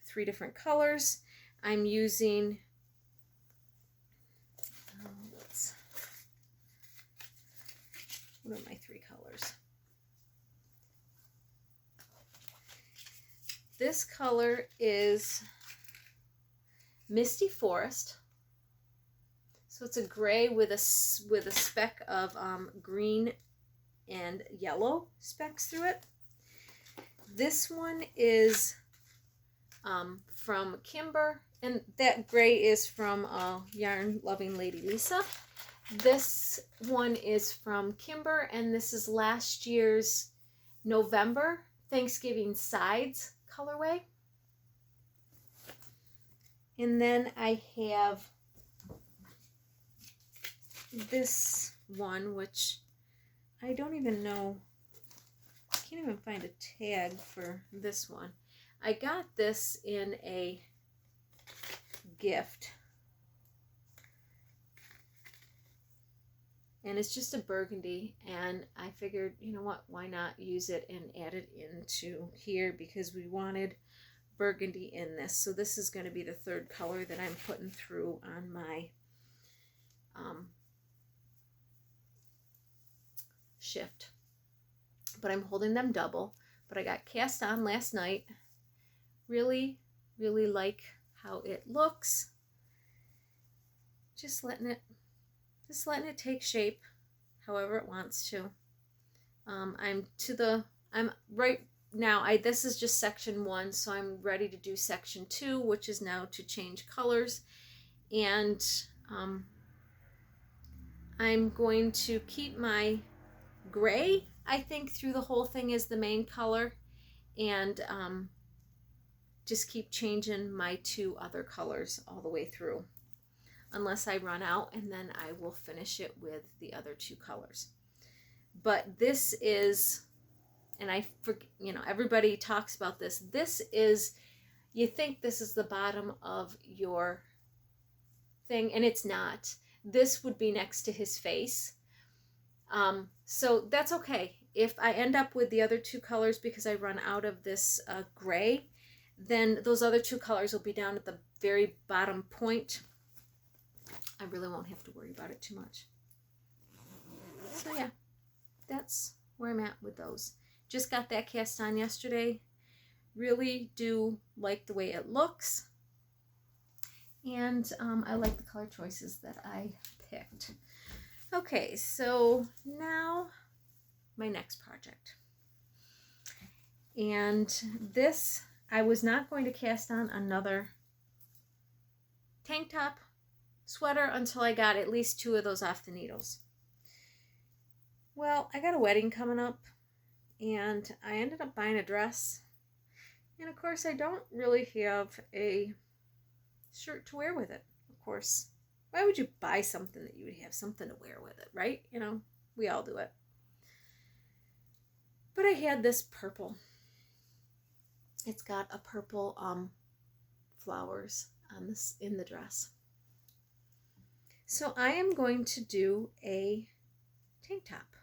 3 different colors. I'm using, what are my 3 colors? This color is Misty Forest. So it's a gray with a speck of green and yellow specks through it. This one is from Kimber, and that gray is from Yarn Loving Lady Lisa. This one is from Kimber, and this is last year's November Thanksgiving Sides colorway. And then I have this one, which I don't even know, I can't even find a tag for this one. I got this in a gift, and it's just a burgundy, and I figured, you know what, why not use it and add it into here, because we wanted burgundy in this. So this is going to be the 3rd color that I'm putting through on my shift, but I'm holding them double. But I got cast on last night. Really like how it looks. Just letting it take shape however it wants to. I'm right now, this is just section 1, so I'm ready to do section 2, which is now to change colors. And I'm going to keep my gray, I think, through the whole thing as the main color, and just keep changing my 2 other colors all the way through, unless I run out, and then I will finish it with the other 2 colors. But this is, and everybody talks about this. This is, you think this is the bottom of your thing, and it's not. This would be next to his face. So that's okay. If I end up with the other 2 colors because I run out of this gray, then those other 2 colors will be down at the very bottom point. I really won't have to worry about it too much. So yeah, that's where I'm at with those. Just got that cast on yesterday. Really do like the way it looks. And I like the color choices that I picked. Okay, so now my next project. And this, I was not going to cast on another tank top sweater until I got at least 2 of those off the needles. Well, I got a wedding coming up, and I ended up buying a dress. And of course, I don't really have a shirt to wear with it. Of course, why would you buy something that you would have something to wear with it, right? You know, we all do it. But I had this purple. It's got a purple flowers on this in the dress. So I am going to do a tank top.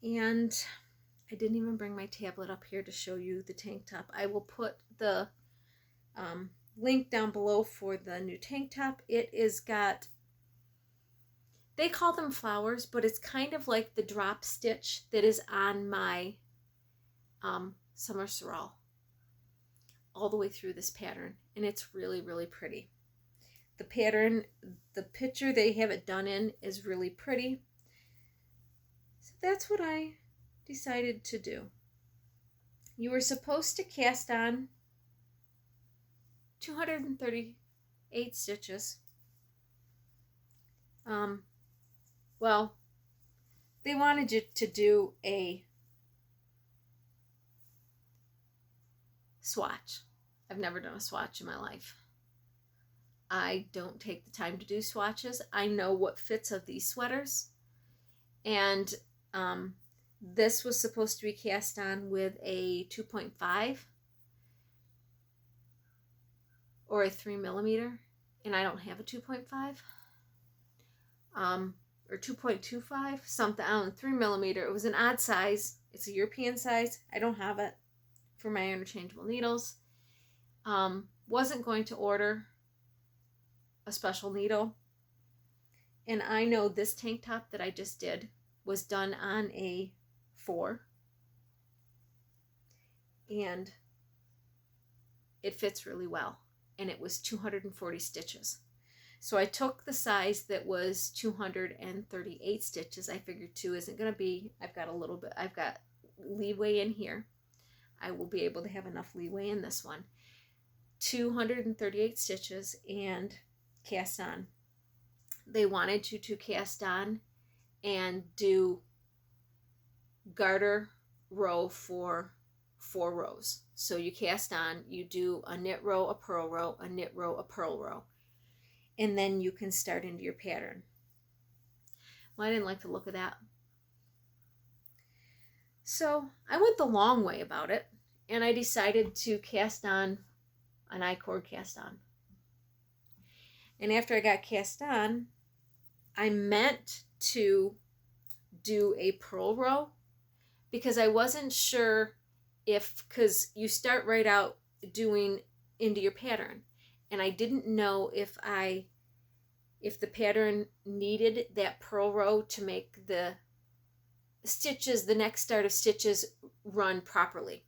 And I didn't even bring my tablet up here to show you the tank top. I will put the link down below for the new tank top. It is got, they call them flowers, but it's kind of like the drop stitch that is on my summer sorrel all the way through this pattern. And it's really, really pretty. The pattern, the picture they have it done in is really pretty. So that's what I decided to do. You were supposed to cast on 238 stitches. Well, they wanted you to do a swatch. I've never done a swatch in my life. I don't take the time to do swatches. I know what fits of these sweaters, And this was supposed to be cast on with a 2.5 or a 3mm, and I don't have a 2.5 or 2.25, something. I don't know, 3mm. It was an odd size. It's a European size. I don't have it for my interchangeable needles. Wasn't going to order a special needle. And I know this tank top that I just did was done on a 4. And it fits really well. And it was 240 stitches. So I took the size that was 238 stitches. I figured 2 isn't going to be, I've got leeway in here. I will be able to have enough leeway in this one. 238 stitches and cast on. They wanted you to cast on and do garter row for 4 rows. So you cast on, you do a knit row, a purl row, a knit row, a purl row. And then you can start into your pattern. Well, I didn't like the look of that. So I went the long way about it, and I decided to cast on an I-cord cast on. And after I got cast on, I meant to do a purl row because I wasn't sure because you start right out doing into your pattern. And I didn't know if the pattern needed that purl row to make the stitches, the next start of stitches, run properly.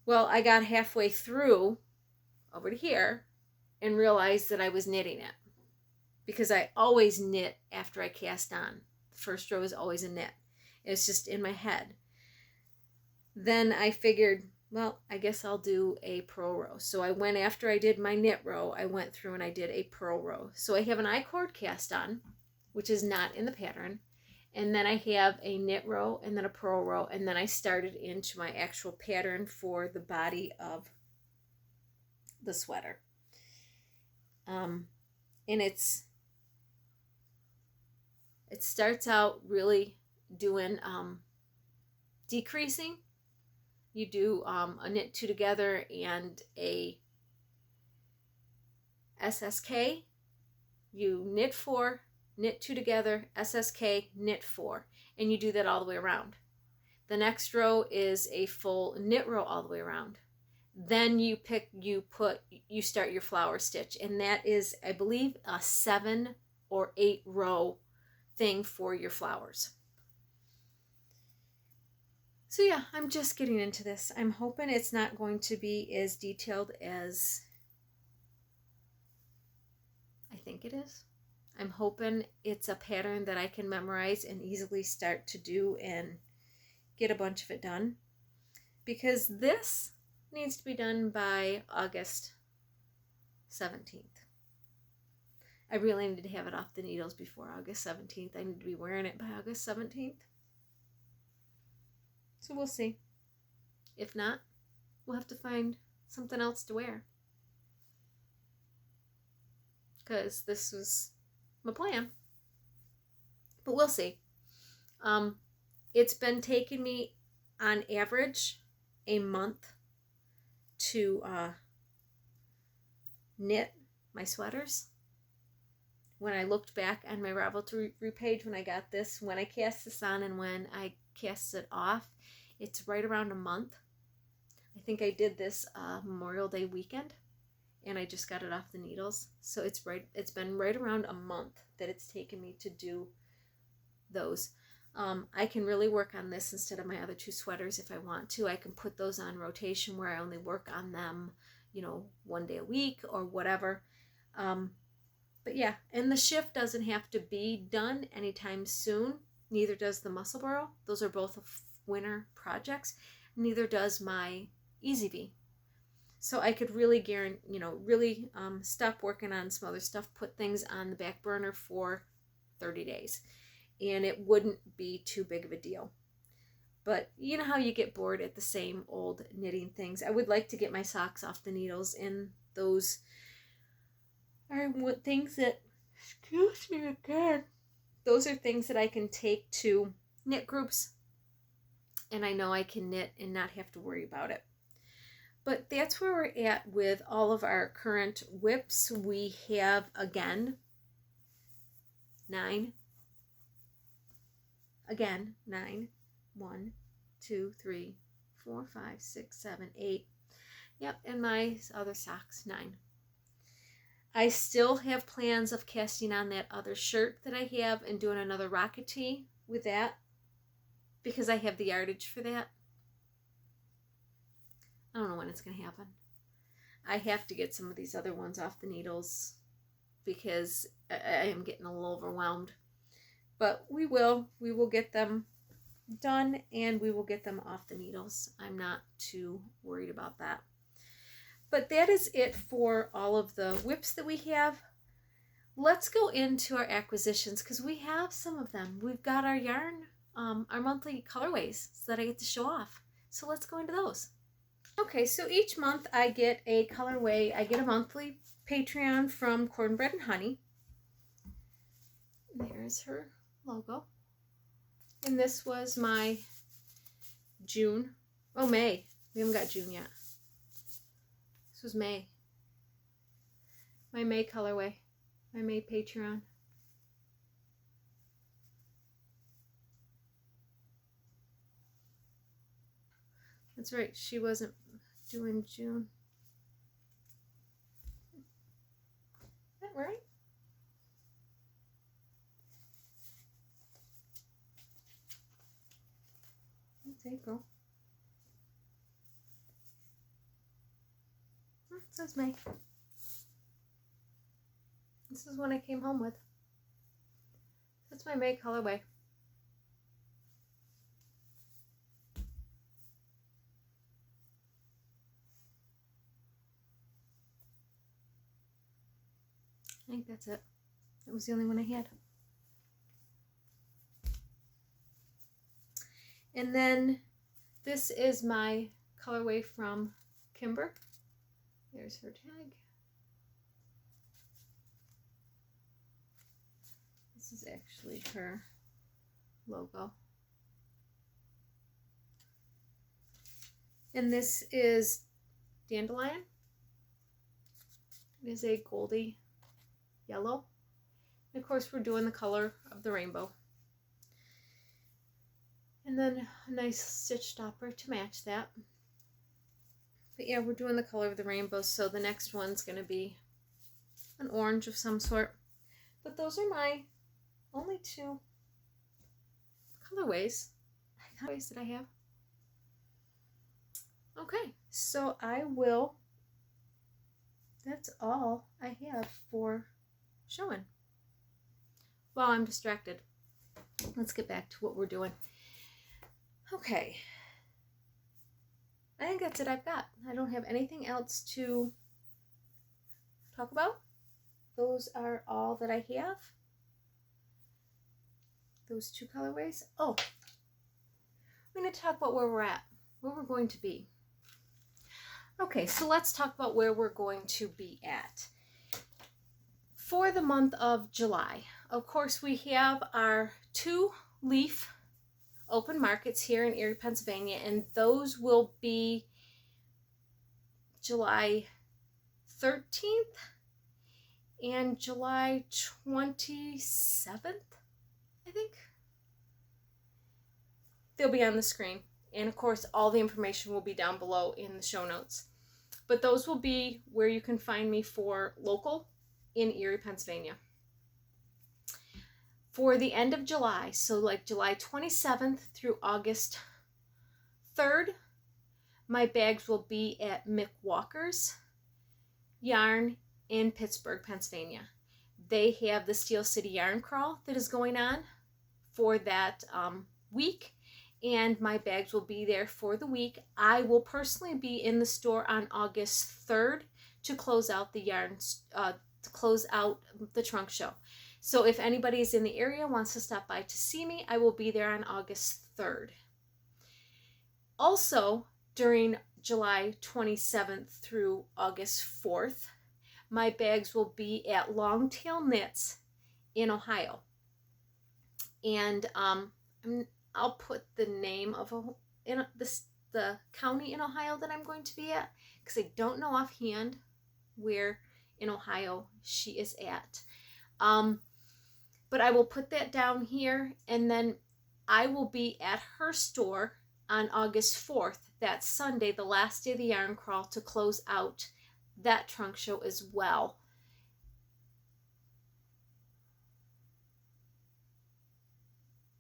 Well, I got halfway through over to here and realized that I was knitting it because I always knit after I cast on. The first row is always a knit. It's just in my head. Then I figured, well, I guess I'll do a purl row. So I went, after I did my knit row, I went through and I did a purl row. So I have an I-cord cast on, which is not in the pattern. And then I have a knit row and then a purl row. And then I started into my actual pattern for the body of the sweater. And it starts out really doing decreasing. You do a knit 2 together and a SSK. You knit 4, knit 2 together, SSK, knit 4. And you do that all the way around. The next row is a full knit row all the way around. Then you start your flower stitch. And that is, I believe, a 7 or 8 row thing for your flowers. So yeah, I'm just getting into this. I'm hoping it's not going to be as detailed as I think it is. I'm hoping it's a pattern that I can memorize and easily start to do and get a bunch of it done. Because this needs to be done by August 17th. I really need to have it off the needles before August 17th. I need to be wearing it by August 17th. So we'll see. If not, we'll have to find something else to wear. Because this was my plan. But we'll see. It's been taking me, on average, a month to knit my sweaters. When I looked back on my Ravelry page when I got this, when I cast this on and when I cast it off, it's right around a month. I think I did this Memorial Day weekend, and I just got it off the needles. So it's been right around a month that it's taken me to do those. I can really work on this instead of my other 2 sweaters if I want to. I can put those on rotation where I only work on them, 1 day a week or whatever. But yeah, and the shift doesn't have to be done anytime soon. Neither does the Muscle Burrow. Those are both winter projects. Neither does my Easy V. So I could really stop working on some other stuff, put things on the back burner for 30 days. And it wouldn't be too big of a deal. But you know how you get bored at the same old knitting things. I would like to get my socks off the needles, and those are things that, excuse me again, those are things that I can take to knit groups, and I know I can knit and not have to worry about it. But that's where we're at with all of our current whips. We have, again, 9. Again, 9. 1, 2, 3, 4, 5, 6, 7, 8. Yep, and my other socks, 9. I still have plans of casting on that other shirt that I have and doing another rocket tee with that, because I have the yardage for that. I don't know when it's going to happen. I have to get some of these other ones off the needles because I am getting a little overwhelmed. But we will get them done, and we will get them off the needles. I'm not too worried about that. But that is it for all of the whips that we have. Let's go into our acquisitions because we have some of them. We've got our yarn, our monthly colorways that I get to show off. So let's go into those. Okay, so each month I get a colorway. I get a monthly Patreon from Cornbread Honey. There's her logo. And this was my June. Oh, May. We haven't got June yet. This was May. My May colorway. My May Patreon. That's right. She wasn't doing June. Is that right? It's April. It says May. This is one I came home with. That's my May colorway. I think that's it. That was the only one I had. And then this is my colorway from Kimber. There's her tag. This is actually her logo. And this is Dandelion. It is a goldy yellow. And of course we're doing the color of the rainbow. And then a nice stitch stopper to match that. But yeah, we're doing the color of the rainbow, so the next one's going to be an orange of some sort. But those are my only 2 colorways that I have. Okay, so that's all I have for showing. Well, I'm distracted. Let's get back to what we're doing. Okay. I think that's it I've got. I don't have anything else to talk about. Those are all that I have. Those 2 colorways. Oh, I'm going to talk about where we're at, where we're going to be. Okay, so let's talk about where we're going to be at. For the month of July, of course, we have our 2 leaf open markets here in Erie, Pennsylvania, and those will be July 13th and July 27th, I think. They'll be on the screen, and of course all the information will be down below in the show notes. But those will be where you can find me for local in Erie, Pennsylvania. For the end of July, so like July 27th through August 3rd, my bags will be at Mick Walker's Yarn in Pittsburgh, Pennsylvania. They have the Steel City Yarn Crawl that is going on for that week, and my bags will be there for the week. I will personally be in the store on August 3rd to close out the to close out the trunk show. So if anybody is in the area, wants to stop by to see me, I will be there on August 3rd. Also, during July 27th through August 4th, my bags will be at Longtail Knits in Ohio. And I'll put the name of the county in Ohio that I'm going to be at, because I don't know offhand where in Ohio she is at. But I will put that down here, and then I will be at her store on August 4th. That's Sunday, the last day of the yarn crawl, to close out that trunk show as well.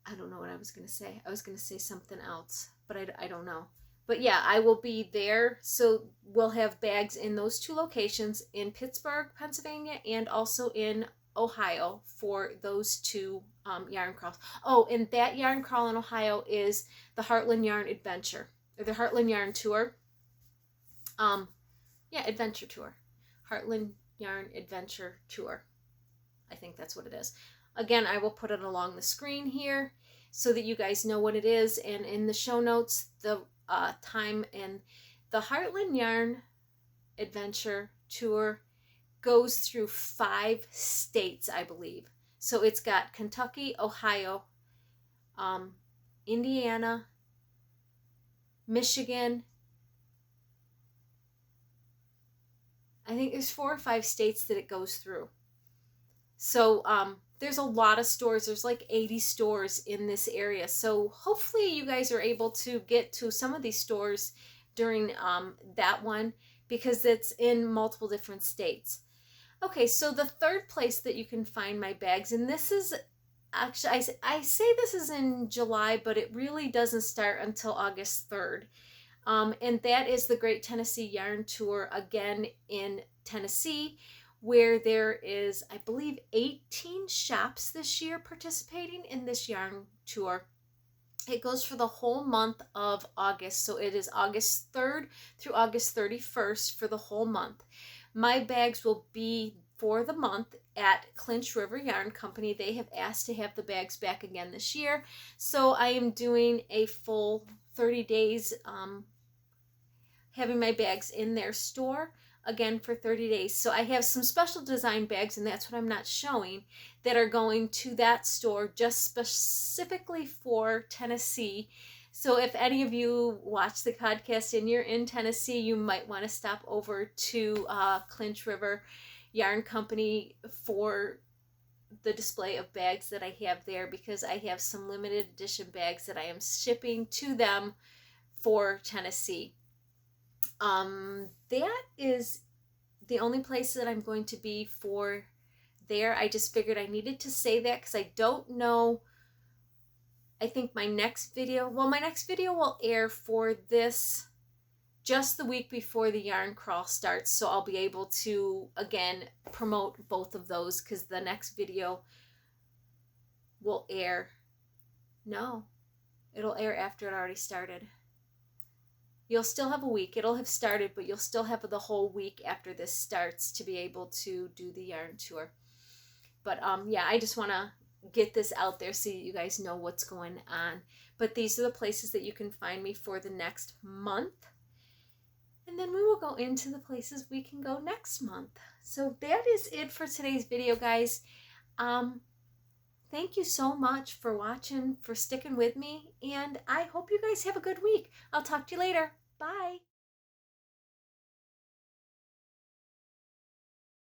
I don't know what I was going to say. I was going to say something else, but I don't know. But yeah, I will be there. So we'll have bags in those two locations, in Pittsburgh, Pennsylvania, and also in Ohio, for those two yarn crawls. Oh, and that yarn crawl in Ohio is the Heartland Yarn Adventure, or the Heartland Yarn Tour. Yeah, Adventure Tour. Heartland Yarn Adventure Tour. I think that's what it is. Again, I will put it along the screen here so that you guys know what it is, and in the show notes, the time. And the Heartland Yarn Adventure Tour goes through 5 states, I believe. So it's got Kentucky, Ohio, Indiana, Michigan. I think there's 4 or 5 states that it goes through. So there's a lot of stores. There's like 80 stores in this area. So hopefully you guys are able to get to some of these stores during that one, because it's in multiple different states. Okay, so the third place that you can find my bags, and this is actually, I say this is in July, but it really doesn't start until August 3rd. And that is the Great Tennessee Yarn Tour, again in Tennessee, where there is, I believe, 18 shops this year participating in this yarn tour. It goes for the whole month of August, so it is August 3rd through August 31st for the whole month. My bags will be for the month at Clinch River Yarn Company. They have asked to have the bags back again this year, so I am doing a full 30 days having my bags in their store again for 30 days. So I have some special design bags, and that's what I'm not showing, that are going to that store just specifically for Tennessee. So if any of you watch the podcast and you're in Tennessee, you might want to stop over to Clinch River Yarn Company for the display of bags that I have there, because I have some limited edition bags that I am shipping to them for Tennessee. That is the only place that I'm going to be for there. I just figured I needed to say that, because I don't know. I think my next video will air for this just the week before the yarn crawl starts, so I'll be able to again promote both of those, because the next video will air. No, it'll air after it already started. You'll still have a week. It'll have started, but you'll still have the whole week after this starts to be able to do the yarn tour. But yeah, I just want to get this out there so you guys know what's going on. But these are the places that you can find me for the next month. And then we will go into the places we can go next month. So that is it for today's video, guys. Thank you so much for watching, for sticking with me, and I hope you guys have a good week. I'll talk to you later. Bye.